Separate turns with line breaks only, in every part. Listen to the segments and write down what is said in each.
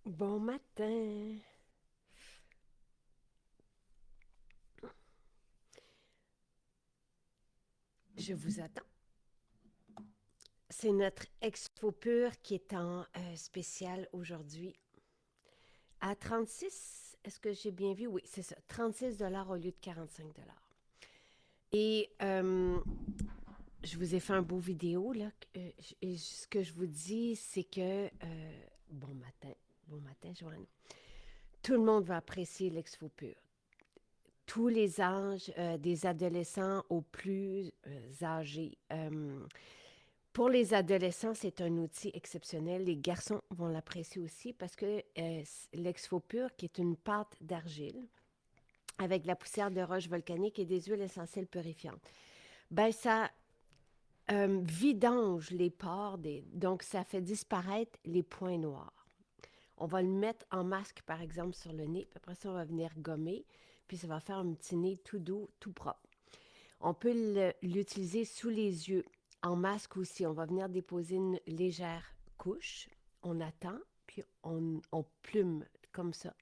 Bon matin. Je vous attends. C'est notre Expo Pure qui est en spécial aujourd'hui. À 36, est-ce que j'ai bien vu? Oui, c'est ça. 36 au lieu de 45 Et je vous ai fait un beau vidéo, là. Et ce que je vous dis, c'est que... bon matin. Bon matin, Joanne. Tout le monde va apprécier l'Expo Pure. Tous les âges, des adolescents aux plus âgés. Pour les adolescents, c'est un outil exceptionnel. Les garçons vont l'apprécier aussi parce que l'exfopure, qui est une pâte d'argile avec de la poussière de roche volcanique et des huiles essentielles purifiantes, ben ça vidange les pores, donc ça fait disparaître les points noirs. On va le mettre en masque, par exemple, sur le nez, puis après ça, on va venir gommer, puis ça va faire un petit nez tout doux, tout propre. On peut l'utiliser sous les yeux, en masque aussi. On va venir déposer une légère couche, on attend, puis on plume comme ça.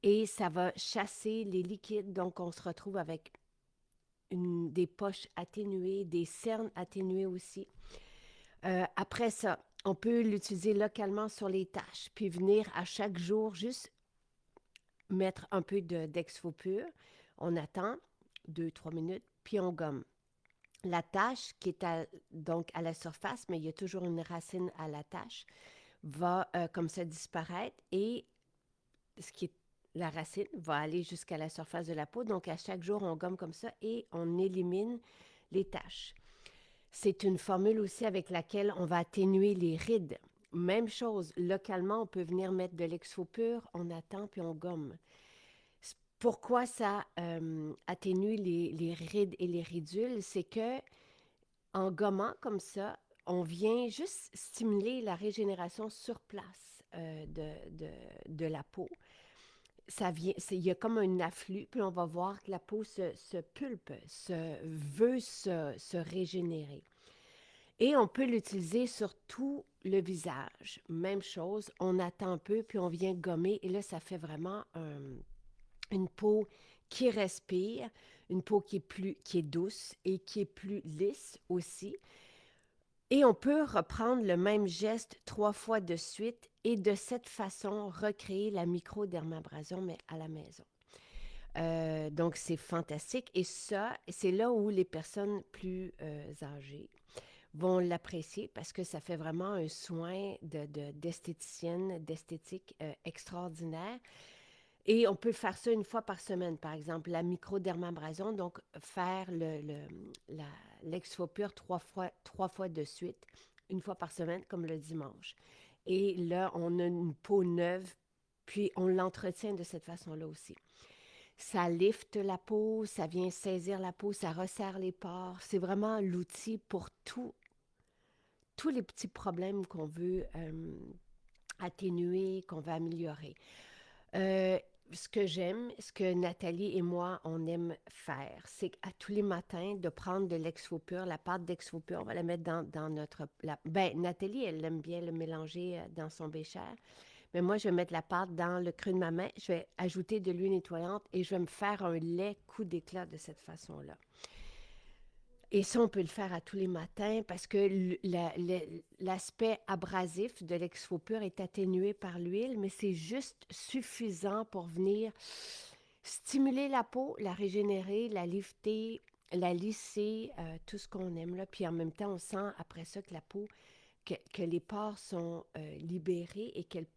Et ça va chasser les liquides, donc on se retrouve avec des poches atténuées, des cernes atténuées aussi. Après ça, on peut l'utiliser localement sur les taches, puis venir à chaque jour juste mettre un peu d'exfo pur. On attend 2, 3 minutes, puis on gomme. La tache qui est donc à la surface, mais il y a toujours une racine à la tache, va comme ça disparaître et ce qui est la racine va aller jusqu'à la surface de la peau. Donc, à chaque jour, on gomme comme ça et on élimine les taches. C'est une formule aussi avec laquelle on va atténuer les rides. Même chose, localement, on peut venir mettre de l'exfopure, on attend puis on gomme. Pourquoi ça atténue les rides et les ridules? C'est que en gommant comme ça, on vient juste stimuler la régénération sur place de la peau. Ça vient, il y a comme un afflux, puis on va voir que la peau se pulpe, veut se régénérer. Et on peut l'utiliser sur tout le visage. Même chose, on attend un peu, puis on vient gommer, et là, ça fait vraiment une peau qui respire, une peau qui est douce et qui est plus lisse aussi. Et on peut reprendre le même geste 3 fois de suite et de cette façon recréer la microdermabrasion, mais à la maison. Donc, c'est fantastique. Et ça, c'est là où les personnes plus âgées vont l'apprécier parce que ça fait vraiment un soin d'esthéticienne, d'esthétique extraordinaire. Et on peut faire ça 1 fois par semaine, par exemple, la microdermabrasion, donc faire l'exfopure 3 fois de suite, 1 fois par semaine, comme le dimanche. Et là, on a une peau neuve, puis on l'entretient de cette façon-là aussi. Ça lifte la peau, ça vient saisir la peau, ça resserre les pores. C'est vraiment l'outil pour tous les petits problèmes qu'on veut atténuer, qu'on veut améliorer. Euh, Ce que j'aime, ce que Nathalie et moi, on aime faire, c'est qu'à tous les matins, de prendre de l'exfopure, la pâte d'exfopure, on va la mettre dans notre... ben, Nathalie, elle aime bien le mélanger dans son bécher, mais moi, je vais mettre la pâte dans le creux de ma main, je vais ajouter de l'huile nettoyante et je vais me faire un lait coup d'éclat de cette façon-là. Et ça, on peut le faire à tous les matins parce que l'aspect abrasif de l'exfopure est atténué par l'huile, mais c'est juste suffisant pour venir stimuler la peau, la régénérer, la lifter, la lisser, tout ce qu'on aime là. Puis en même temps, on sent après ça que la peau, que les pores sont libérés et qu'elles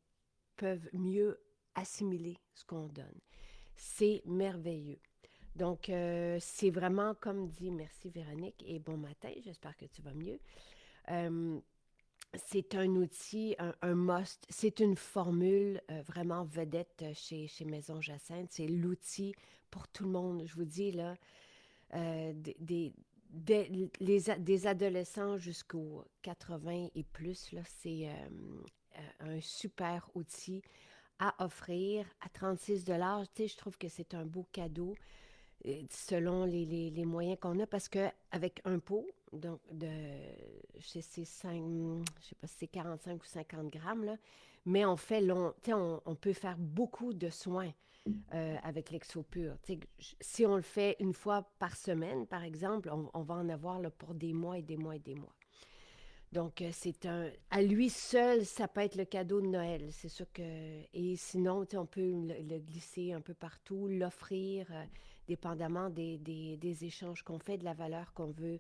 peuvent mieux assimiler ce qu'on donne. C'est merveilleux. Donc, c'est vraiment comme dit, merci Véronique et bon matin, j'espère que tu vas mieux. Euh, c'est un outil, un must, c'est une formule vraiment vedette chez Maison Jacinthe. C'est l'outil pour tout le monde. Je vous dis, là, des adolescents jusqu'aux 80 et plus, là, c'est un super outil à offrir à 36 Tu sais, je trouve que c'est un beau cadeau selon les moyens qu'on a, parce qu'avec un pot, donc je sais pas si c'est 45 ou 50 grammes, là, mais on fait on peut faire beaucoup de soins avec l'Exfopur. Tu sais, si on le fait une fois par semaine, par exemple, on va en avoir là, pour des mois et des mois et des mois. Donc, à lui seul, ça peut être le cadeau de Noël. C'est sûr que, et sinon, tu sais, on peut le glisser un peu partout, l'offrir, dépendamment des échanges qu'on fait, de la valeur qu'on veut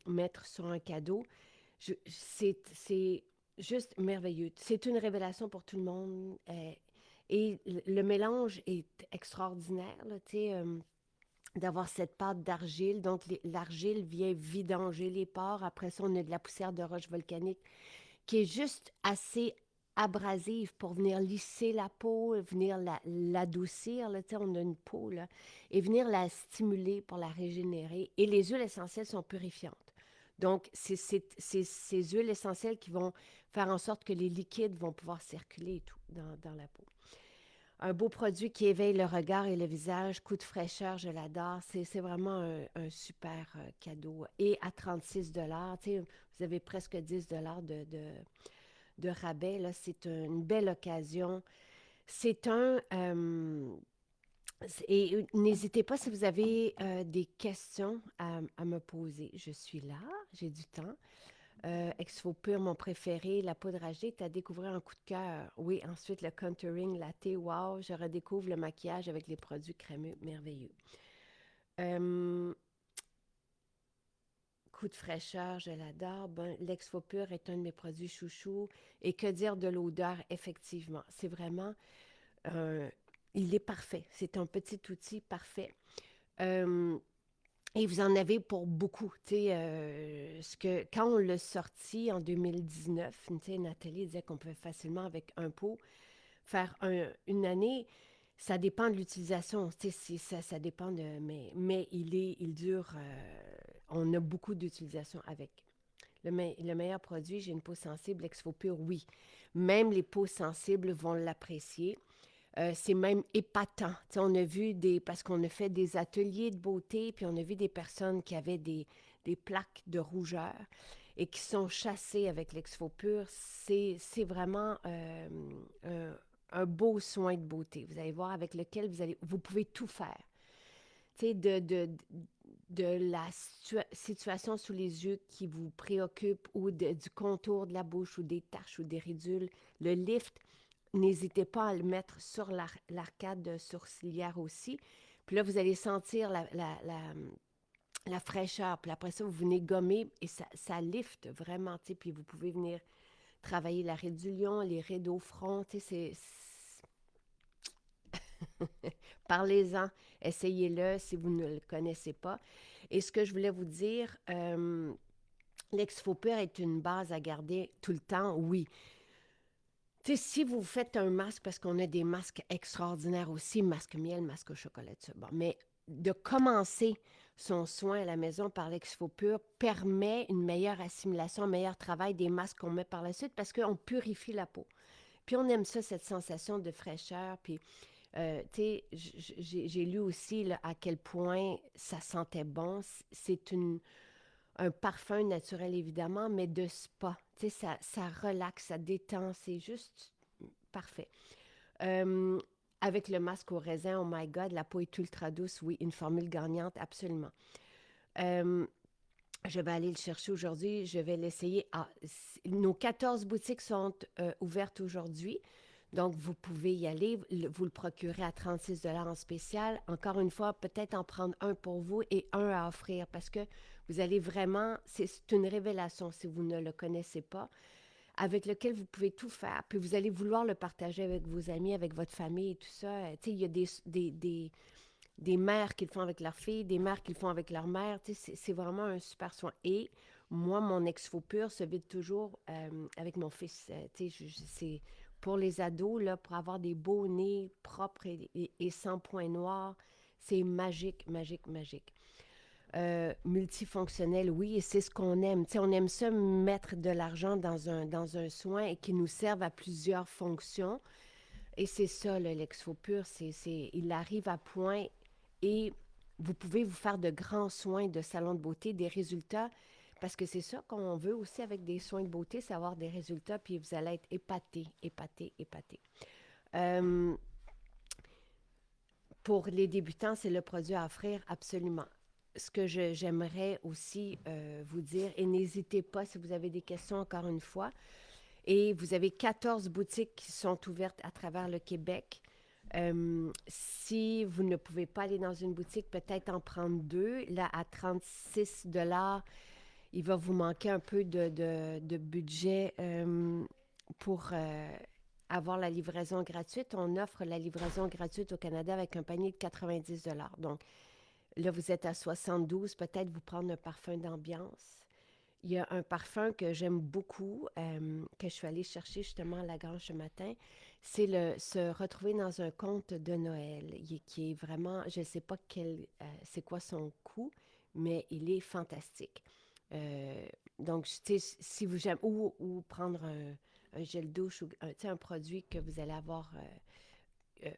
mettre sur un cadeau. C'est juste merveilleux. C'est une révélation pour tout le monde. Et le mélange est extraordinaire, là, tu sais, d'avoir cette pâte d'argile. Donc, l'argile vient vidanger les pores. Après ça, on a de la poussière de roche volcanique qui est juste assez abrasive pour venir lisser la peau, venir l'adoucir. Là, tu sais, on a une peau, là, et venir la stimuler pour la régénérer. Et les huiles essentielles sont purifiantes. Donc, c'est ces huiles essentielles qui vont faire en sorte que les liquides vont pouvoir circuler et tout dans la peau. Un beau produit qui éveille le regard et le visage, coup de fraîcheur, je l'adore. C'est vraiment un super cadeau. Et à 36 tu sais, vous avez presque 10 de rabais. Là, c'est une belle occasion. C'est un... et n'hésitez pas si vous avez des questions à me poser. Je suis là, j'ai du temps. Exfopur, mon préféré, la poudre à tu as découvert un coup de cœur. Oui, ensuite le contouring latte, wow, je redécouvre le maquillage avec les produits crémeux, merveilleux. Euh, Coup de fraîcheur, je l'adore. Ben, L'Exfopur est un de mes produits chouchous. Et que dire de l'odeur, effectivement. C'est vraiment, euh, il est parfait. C'est un petit outil parfait. Euh, Et vous en avez pour beaucoup. Quand on l'a sorti en 2019, tu sais, Nathalie disait qu'on pouvait facilement, avec un pot, faire une année. Ça dépend de l'utilisation. Ça dépend de. Mais il dure. On a beaucoup d'utilisation avec. Le meilleur produit, j'ai une peau sensible, Exfopur, oui. Même les peaux sensibles vont l'apprécier. C'est même épatant. T'sais, on a vu parce qu'on a fait des ateliers de beauté, puis on a vu des personnes qui avaient des plaques de rougeur et qui sont chassées avec l'Exfopur. C'est vraiment un beau soin de beauté. Vous allez voir avec lequel vous pouvez tout faire. Tu sais, de la situation sous les yeux qui vous préoccupe ou du contour de la bouche ou des taches ou des ridules, le lift, n'hésitez pas à le mettre sur l'arcade sourcilière aussi. Puis là, vous allez sentir la fraîcheur. Puis après ça, vous venez gommer et ça lift vraiment. Puis vous pouvez venir travailler l'arrêt du lion, les rides au front. Parlez-en, essayez-le si vous ne le connaissez pas. Et ce que je voulais vous dire, l'exfopure est une base à garder tout le temps, oui. Tu sais, si vous faites un masque, parce qu'on a des masques extraordinaires aussi, masque miel, masque au chocolat, tout ça. Bon, mais de commencer son soin à la maison par l'exfopure permet une meilleure assimilation, un meilleur travail des masques qu'on met par la suite parce qu'on purifie la peau. Puis on aime ça, cette sensation de fraîcheur. Puis, tu sais, j'ai lu aussi là, à quel point ça sentait bon. C'est un parfum naturel, évidemment, mais de spa. Tu sais, ça relaxe, ça détend, c'est juste parfait. Euh, Avec le masque au raisin, oh my God, la peau est ultra douce, oui, une formule gagnante, absolument. Euh, je vais aller le chercher aujourd'hui, je vais l'essayer. Nos 14 boutiques sont ouvertes aujourd'hui. Donc, vous pouvez y aller, vous le procurez à 36 en spécial. Encore une fois, peut-être en prendre un pour vous et un à offrir parce que vous allez vraiment, c'est une révélation si vous ne le connaissez pas, avec lequel vous pouvez tout faire. Puis vous allez vouloir le partager avec vos amis, avec votre famille et tout ça. Tu sais, il y a des mères qui le font avec leurs filles, des mères qui le font avec leur mère. Tu sais, c'est vraiment un super soin. Et moi, mon Exfopur se vide toujours avec mon fils. Tu sais, c'est pour les ados, là, pour avoir des beaux nez propres et sans points noirs. C'est magique, magique, magique. Multifonctionnel, oui, et c'est ce qu'on aime. Tu sais, on aime ça mettre de l'argent dans un soin et qui nous serve à plusieurs fonctions. Et c'est ça, l'Exfopur, il arrive à point et vous pouvez vous faire de grands soins de salon de beauté, des résultats. Parce que c'est ça qu'on veut aussi avec des soins de beauté, c'est avoir des résultats, puis vous allez être épaté, épaté, épaté. Euh, pour les débutants, c'est le produit à offrir absolument. Ce que j'aimerais aussi vous dire, et n'hésitez pas si vous avez des questions encore une fois, et vous avez 14 boutiques qui sont ouvertes à travers le Québec. Si vous ne pouvez pas aller dans une boutique, peut-être en prendre deux. Là, à 36 il va vous manquer un peu de budget pour avoir la livraison gratuite. On offre la livraison gratuite au Canada avec un panier de 90 dollars. Donc, là, vous êtes à 72, peut-être vous prendre un parfum d'ambiance. Il y a un parfum que j'aime beaucoup, que je suis allée chercher justement à la grange ce matin. C'est se retrouver dans un conte de Noël, qui est vraiment, je ne sais pas c'est quoi son coût, mais il est fantastique. Euh, donc, tu sais, si vous j'aime, ou prendre un gel douche ou tu sais, un produit que vous allez avoir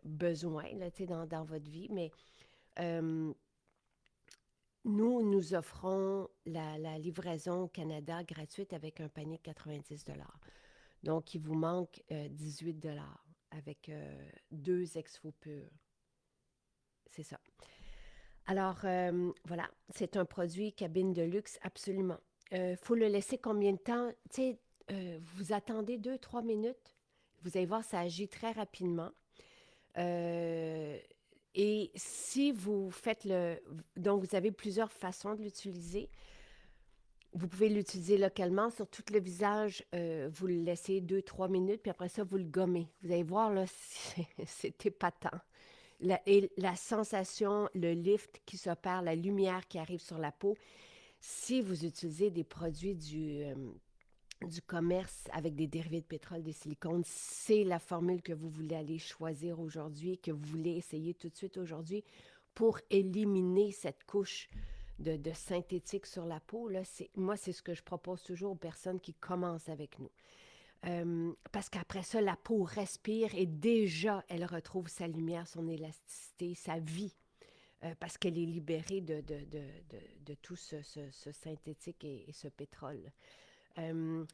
besoin là, tu sais, dans votre vie. Mais euh, nous offrons la livraison au Canada gratuite avec un panier de 90 dollars. Donc, il vous manque 18 dollars avec deux Exfo purs. C'est ça. Alors, voilà, c'est un produit cabine de luxe, absolument. Il faut le laisser combien de temps? Tu sais, vous attendez 2, 3 minutes. Vous allez voir, ça agit très rapidement. Euh, et si vous faites le... Donc, vous avez plusieurs façons de l'utiliser. Vous pouvez l'utiliser localement sur tout le visage. Vous le laissez 2, 3 minutes, puis après ça, vous le gommez. Vous allez voir, là, c'est épatant. Et la sensation, le lift qui s'opère, la lumière qui arrive sur la peau. Si vous utilisez des produits du commerce avec des dérivés de pétrole, des silicones, c'est la formule que vous voulez aller choisir aujourd'hui, que vous voulez essayer tout de suite aujourd'hui pour éliminer cette couche de synthétique sur la peau. Là, moi, c'est ce que je propose toujours aux personnes qui commencent avec nous. Parce qu'après ça, la peau respire et déjà, elle retrouve sa lumière, son élasticité, sa vie, parce qu'elle est libérée de tout ce synthétique et ce pétrole. Euh,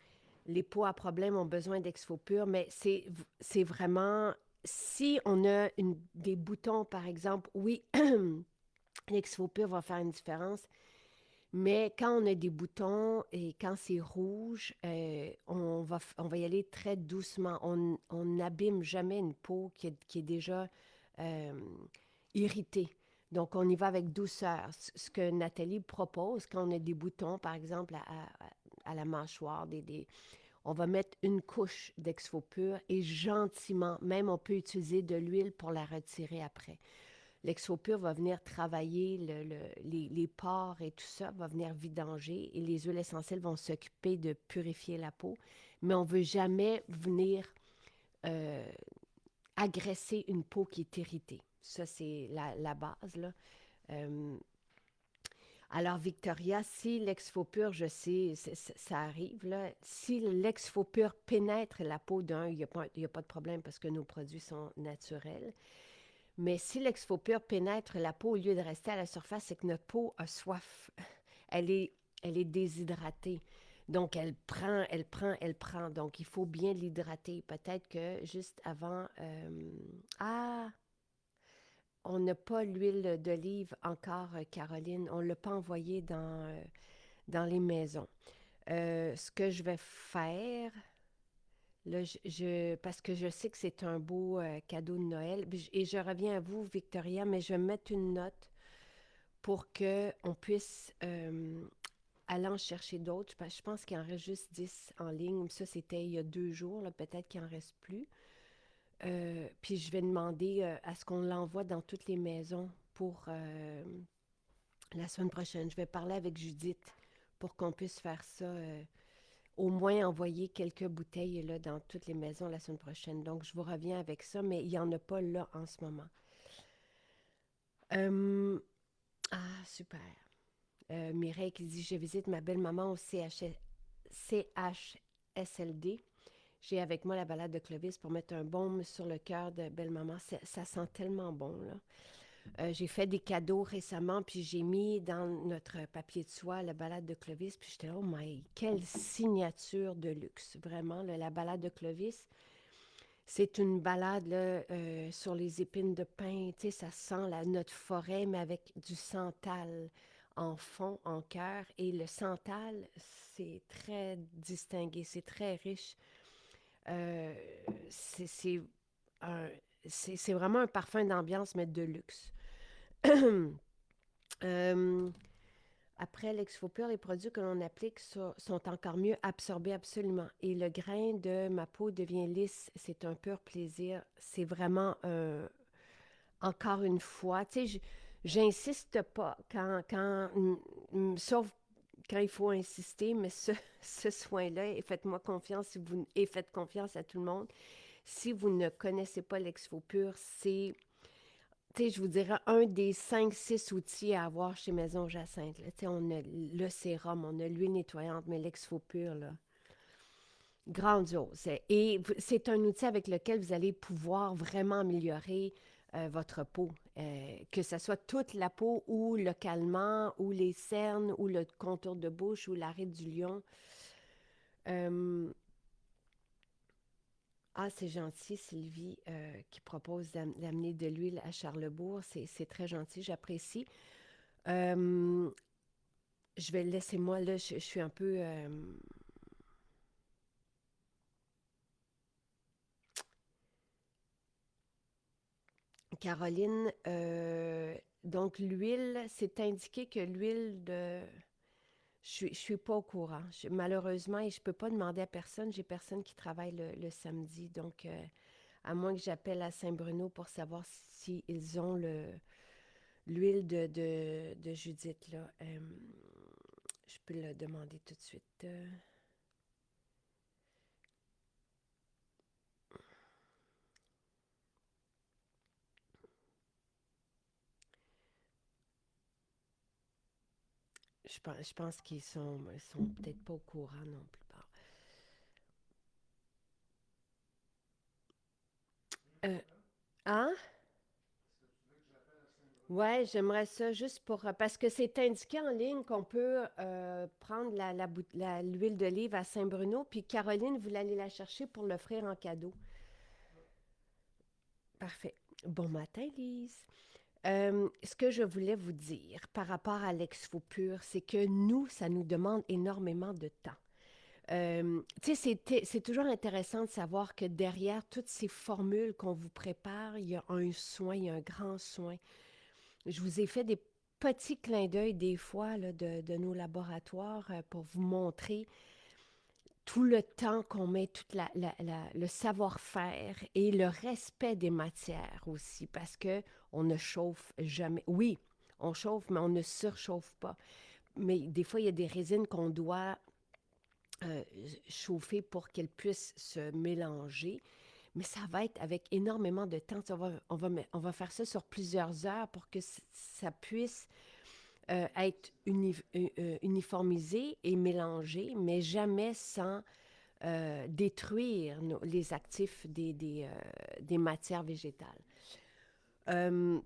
les peaux à problème ont besoin d'Exfopur, mais c'est vraiment, si on a des boutons, par exemple, oui, l'Exfopur va faire une différence, mais quand on a des boutons et quand c'est rouge, on va y aller très doucement. On n'abîme jamais une peau qui est déjà euh, irritée. Donc, on y va avec douceur. Ce que Nathalie propose, quand on a des boutons, par exemple, à la mâchoire, on va mettre une couche d'Exfopur et gentiment, même on peut utiliser de l'huile pour la retirer après. L'Exfopur va venir travailler les pores et tout ça, va venir vidanger et les huiles essentielles vont s'occuper de purifier la peau. Mais on ne veut jamais venir euh, agresser une peau qui est irritée. Ça, c'est la base, là. Euh, alors, Victoria, si l'exfopur, je sais, ça arrive, là, si l'exfopur pénètre la peau d'un, il n'y a pas de problème parce que nos produits sont naturels. Mais si l'exfopur pénètre la peau au lieu de rester à la surface, c'est que notre peau a soif. Elle est, elle est déshydratée. Donc, elle prend, elle prend, elle prend. Donc, il faut bien l'hydrater. Peut-être que juste avant... ah, on n'a pas l'huile d'olive encore, Caroline. On ne l'a pas envoyée dans les maisons. Ce que je vais faire, là, parce que je sais que c'est un beau cadeau de Noël, et je reviens à vous, Victoria, mais je vais mettre une note pour qu'on puisse aller en chercher d'autres. Je pense qu'il en reste juste 10 en ligne. Ça, c'était il y a 2 jours. Là, peut-être qu'il n'en reste plus. Puis je vais demander à ce qu'on l'envoie dans toutes les maisons pour la semaine prochaine. Je vais parler avec Judith pour qu'on puisse faire ça. Au moins envoyer quelques bouteilles là, dans toutes les maisons la semaine prochaine. Donc, je vous reviens avec ça, mais il n'y en a pas là en ce moment. Euh, super. Mireille qui dit, je visite ma belle-maman au CHSLD. J'ai avec moi la balade de Clovis pour mettre un baume sur le cœur de belle-maman. Ça sent tellement bon, là. J'ai fait des cadeaux récemment, puis j'ai mis dans notre papier de soie la balade de Clovis, puis j'étais là, oh my, quelle signature de luxe, vraiment, là, la balade de Clovis. C'est une balade là, sur les épines de pin, tu sais, ça sent notre forêt, mais avec du santal en fond, en cœur. Et le santal, c'est très distingué, c'est très riche. Euh, c'est un- c'est vraiment un parfum d'ambiance, mais de luxe. Euh, Après l'exfopure, les produits que l'on applique sont encore mieux absorbés absolument. Et le grain de ma peau devient lisse. C'est un pur plaisir. C'est vraiment, encore une fois, tu sais, j'insiste pas sauf quand il faut insister, mais ce soin-là, et faites-moi confiance et faites confiance à tout le monde. Si vous ne connaissez pas l'exfopure, c'est, tu sais, je vous dirais, un des 5, 6 outils à avoir chez Maison Jacinthe. Là. Tu sais, on a le sérum, on a l'huile nettoyante, mais l'exfopure, là, grandiose. Et c'est un outil avec lequel vous allez pouvoir vraiment améliorer votre peau. Que ce soit toute la peau ou le calmant, ou les cernes, ou le contour de bouche, ou l'arrêt du lion. Euh, ah, c'est gentil, Sylvie, qui propose d'amener de l'huile à Charlebourg. C'est très gentil, j'apprécie. Euh, je vais laisser moi, là, je suis un peu... Caroline, donc l'huile, c'est indiqué que l'huile de... Je suis pas au courant. Malheureusement, et je peux pas demander à personne. J'ai personne qui travaille le samedi. Donc, à moins que j'appelle à Saint-Bruno pour savoir si ils ont l'huile de Judith, là. Je peux le demander tout de suite. Je pense qu'ils sont peut-être pas au courant non plus. Bon. Hein? Ouais, j'aimerais ça juste pour... parce que c'est indiqué en ligne qu'on peut prendre l'huile d'olive à Saint-Bruno, puis Caroline voulait aller la chercher pour l'offrir en cadeau. Parfait. Bon matin, Lise. Ce que je voulais vous dire par rapport à l'exfo-pur, c'est que nous, ça nous demande énormément de temps. Tu sais, c'est toujours intéressant de savoir que derrière toutes ces formules qu'on vous prépare, il y a un soin, il y a un grand soin. Je vous ai fait des petits clins d'œil des fois là, de nos laboratoires pour vous montrer tout le temps qu'on met, tout le savoir-faire et le respect des matières aussi, parce que on ne chauffe jamais. Oui, on chauffe, mais on ne surchauffe pas. Mais des fois, il y a des résines qu'on doit euh, chauffer pour qu'elles puissent se mélanger. Mais ça va être avec énormément de temps. On va faire ça sur plusieurs heures pour que ça puisse être uniformisé et mélangé, mais jamais sans détruire les actifs des matières végétales. Euh,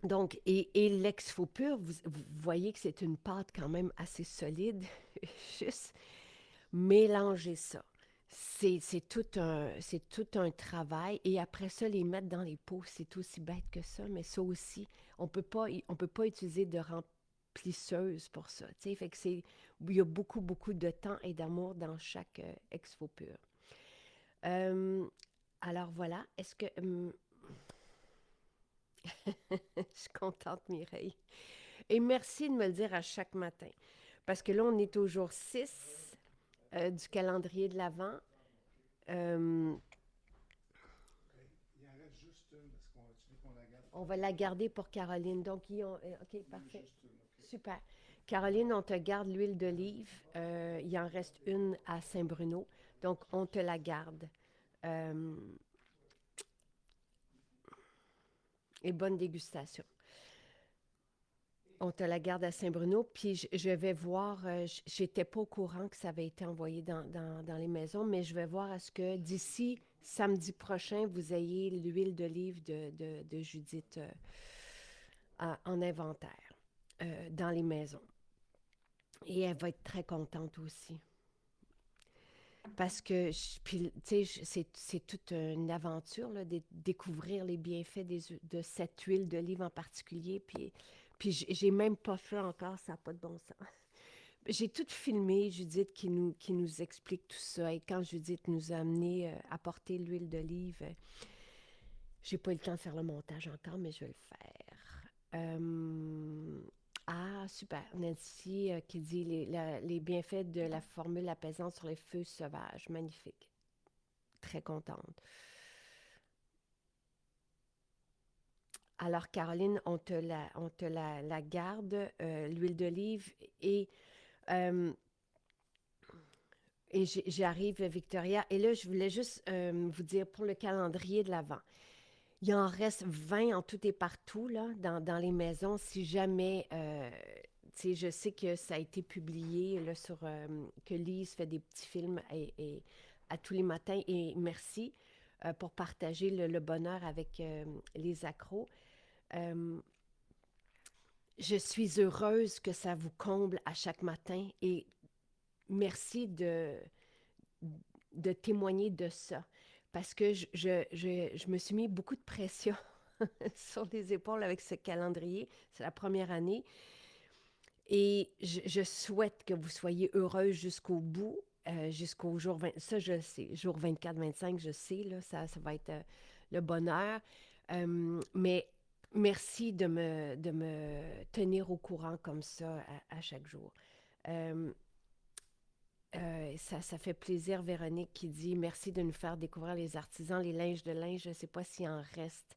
donc, et l'ex-faux pur, vous voyez que c'est une pâte quand même assez solide. Juste mélanger ça. C'est tout un travail. Et après ça, les mettre dans les pots, c'est aussi bête que ça. Mais ça aussi, on peut pas utiliser de remplisseuse pour ça. Fait que il y a beaucoup, beaucoup de temps et d'amour dans chaque exfo pur. Euh, alors voilà, est-ce que... je suis contente, Mireille. Et merci de me le dire à chaque matin. Parce que là, on est au jour 6 du calendrier de l'Avent. Euh, on va la garder pour Caroline. Donc, OK, parfait. Super. Caroline, on te garde l'huile d'olive. Il en reste une à Saint-Bruno. Donc, on te la garde. Euh, et bonne dégustation. On te la garde à Saint-Bruno. Puis, je vais voir. J'étais pas au courant que ça avait été envoyé dans les maisons, mais je vais voir à ce que d'ici samedi prochain, vous ayez l'huile d'olive de Judith. en inventaire dans les maisons. Et elle va être très contente aussi. Parce que, puis, tu sais, c'est toute une aventure, là, de découvrir les bienfaits de cette huile d'olive en particulier. Puis j'ai même pas fait encore, ça n'a pas de bon sens. J'ai tout filmé, Judith qui nous explique tout ça. Et quand Judith nous a amené à porter l'huile d'olive, j'ai pas eu le temps de faire le montage encore, mais je vais le faire. Ah, super. Nancy qui dit les bienfaits de la formule apaisante sur les feux sauvages. Magnifique. Très contente. Alors, Caroline, on te la garde, l'huile d'olive, et, euh, et j'arrive, Victoria. Et là, je voulais juste vous dire pour le calendrier de l'Avent. Il en reste 20 en tout et partout là, dans les maisons. Si jamais, tu sais, je sais que ça a été publié là, que Lise fait des petits films à tous les matins. Et merci pour partager le bonheur avec les accros. Euh, je suis heureuse que ça vous comble à chaque matin et merci de témoigner de ça. Parce que je me suis mis beaucoup de pression sur les épaules avec ce calendrier. C'est la première année. Et je souhaite que vous soyez heureuse jusqu'au bout, jusqu'au jour 20. Ça, je le sais. Jour 24-25, je sais, là, ça va être le bonheur. Mais merci de me tenir au courant comme ça à chaque jour. Euh, ça fait plaisir, Véronique, qui dit merci de nous faire découvrir les artisans, les linges de linge. Je ne sais pas s'il en reste.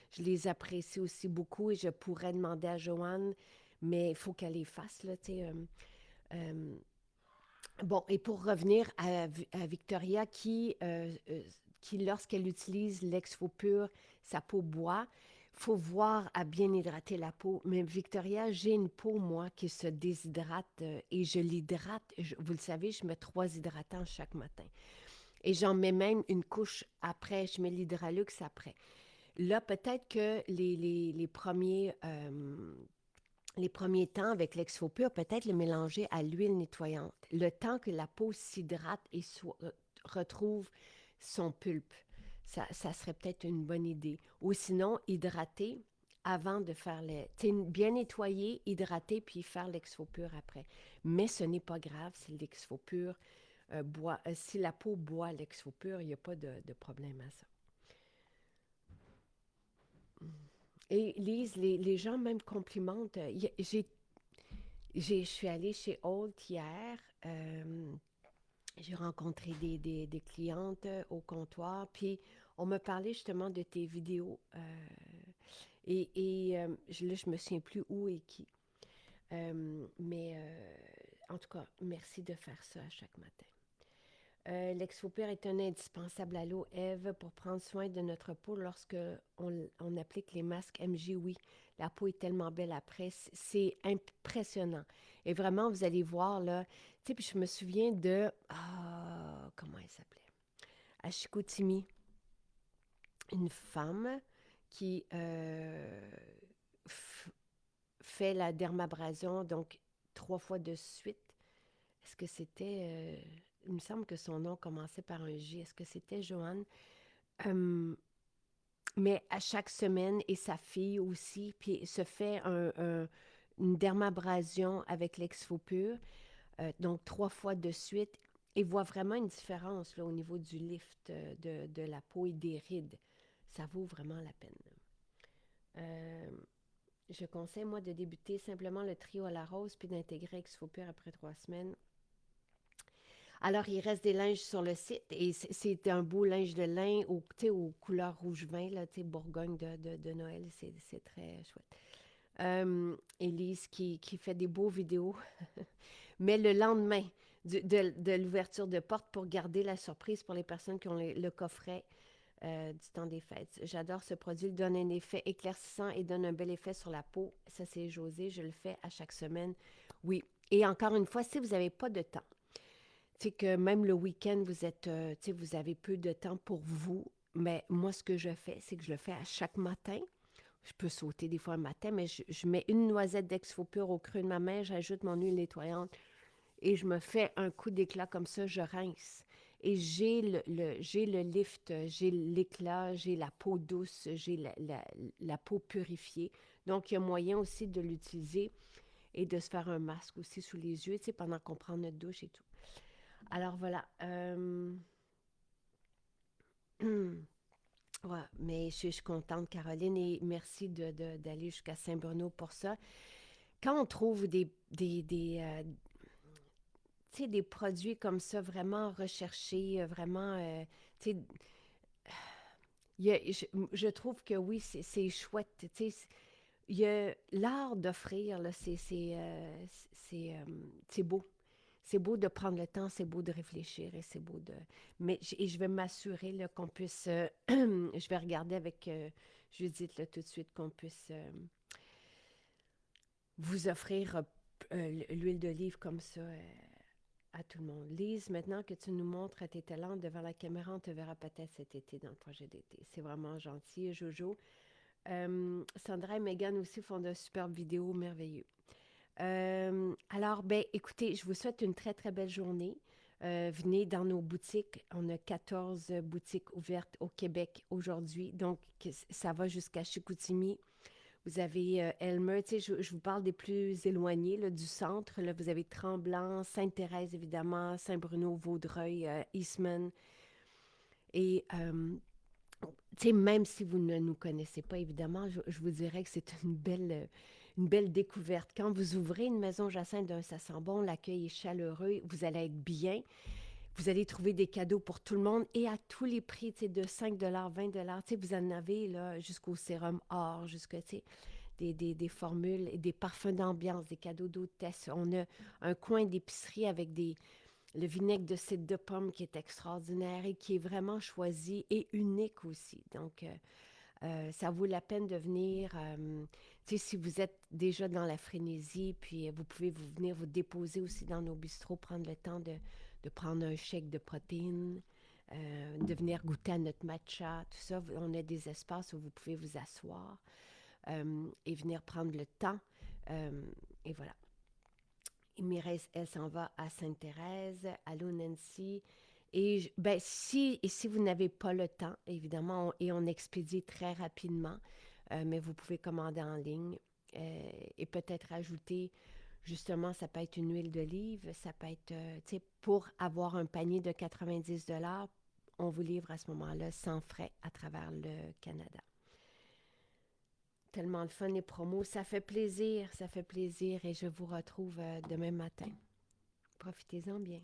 Je les apprécie aussi beaucoup et je pourrais demander à Joanne, mais il faut qu'elle les fasse, là, tu sais. Euh, bon, et pour revenir à Victoria, qui lorsqu'elle utilise l'exfo-pur, sa peau boit, faut voir à bien hydrater la peau. Mais Victoria, j'ai une peau, moi, qui se déshydrate et je l'hydrate. Vous le savez, je mets 3 hydratants chaque matin. Et j'en mets même une couche après. Je mets l'Hydralux après. Là, peut-être que les premiers temps avec l'exfo-pur, peut-être le mélanger à l'huile nettoyante. Le temps que la peau s'hydrate et retrouve son pulpe. Ça serait peut-être une bonne idée. Ou sinon, hydrater avant de faire les... bien nettoyer, hydrater, puis faire l'exfo-pur après. Mais ce n'est pas grave si l'exfo-pur si la peau boit l'exfo-pur, il n'y a pas de problème à ça. Et Lise, les gens même complimentent. Je suis allée chez Holt hier. J'ai rencontré des clientes au comptoir. Puis on me parlait justement de tes vidéos. Là, je me souviens plus où et qui. Mais en tout cas, merci de faire ça à chaque matin. L'exfo-pur est un indispensable à l'eau, Ève, pour prendre soin de notre peau lorsque on applique les masques MJ. Oui, la peau est tellement belle après. C'est impressionnant. Et vraiment, vous allez voir, là, tu sais, puis je me souviens de... Ah, comment elle s'appelait? À Chicoutimi, une femme qui fait la dermabrasion, donc 3 fois de suite. Est-ce que c'était... il me semble que son nom commençait par un J. Est-ce que c'était Joanne? Euh, mais à chaque semaine, et sa fille aussi, puis se fait une dermabrasion avec l'exfo-pur, donc 3 fois de suite, et voit vraiment une différence là, au niveau du lift de la peau et des rides. Ça vaut vraiment la peine. Euh, je conseille, moi, de débuter simplement le trio à la rose, puis d'intégrer exfo-pur après 3 semaines. Alors, il reste des linges sur le site et c'est un beau linge de lin aux couleurs rouge vin, là, Bourgogne de Noël. C'est très chouette. Élise qui fait des beaux vidéos. Mais le lendemain de l'ouverture de porte pour garder la surprise pour les personnes qui ont le coffret du temps des fêtes. J'adore ce produit. Il donne un effet éclaircissant et donne un bel effet sur la peau. Ça, c'est José. Je le fais à chaque semaine. Oui. Et encore une fois, si vous n'avez pas de temps, tu sais que même le week-end, tu sais, vous avez peu de temps pour vous. Mais moi, ce que je fais, c'est que je le fais à chaque matin. Je peux sauter des fois le matin, mais je mets une noisette d'Exfopure au creux de ma main, j'ajoute mon huile nettoyante et je me fais un coup d'éclat comme ça, je rince. Et j'ai le lift, j'ai l'éclat, j'ai la peau douce, j'ai la peau purifiée. Donc, il y a moyen aussi de l'utiliser et de se faire un masque aussi sous les yeux, tu sais, pendant qu'on prend notre douche et tout. Alors voilà. Ouais, mais je suis contente, Caroline, et merci d'aller jusqu'à Saint-Bruno pour ça. Quand on trouve tu sais, des produits comme ça, vraiment recherchés, vraiment, tu sais, je trouve que oui, c'est chouette. Tu sais, il y a l'art d'offrir, là, c'est beau. C'est beau de prendre le temps, c'est beau de réfléchir et c'est beau de... Mais et je vais m'assurer là, qu'on puisse... je vais regarder avec Judith là, tout de suite qu'on puisse vous offrir l'huile d'olive comme ça à tout le monde. Lise, maintenant que tu nous montres tes talents devant la caméra, on te verra peut-être cet été dans le projet d'été. C'est vraiment gentil, Jojo. Sandra et Megan aussi font de superbes vidéos merveilleuses. Alors, ben, écoutez, je vous souhaite une très, très belle journée. Venez dans nos boutiques. On a 14 boutiques ouvertes au Québec aujourd'hui. Donc, ça va jusqu'à Chicoutimi. Vous avez Elmer, tu sais, je vous parle des plus éloignés là, du centre. Là, vous avez Tremblant, Sainte-Thérèse, évidemment, Saint-Bruno, Vaudreuil, Eastman. Et tu sais, même si vous ne nous connaissez pas, évidemment, je vous dirais que c'est une belle découverte. Quand vous ouvrez une maison Jacinthe d'un ça sent bon, l'accueil est chaleureux, vous allez être bien. Vous allez trouver des cadeaux pour tout le monde et à tous les prix, tu sais, de 5 $, 20 tu sais, vous en avez là, jusqu'au sérum or, jusqu'à, tu sais, des formules et des parfums d'ambiance, des cadeaux d'hôtesse. On a un coin d'épicerie avec le vinaigre de cidre de pomme qui est extraordinaire et qui est vraiment choisi et unique aussi. Donc, ça vaut la peine de venir. Tu sais, si vous êtes déjà dans la frénésie, puis vous pouvez venir vous déposer aussi dans nos bistrots, prendre le temps de prendre un shake de protéines, de venir goûter à notre matcha, tout ça. On a des espaces où vous pouvez vous asseoir et venir prendre le temps. Et voilà. Mireille, elle s'en va à Sainte-Thérèse. Allô, Nancy. Ben, si vous n'avez pas le temps, évidemment, on expédie très rapidement, mais vous pouvez commander en ligne et peut-être ajouter, justement, ça peut être une huile d'olive, ça peut être, tu sais, pour avoir un panier de 90 $, on vous livre à ce moment-là sans frais à travers le Canada. Tellement le fun, les promos, ça fait plaisir et je vous retrouve demain matin. Profitez-en bien.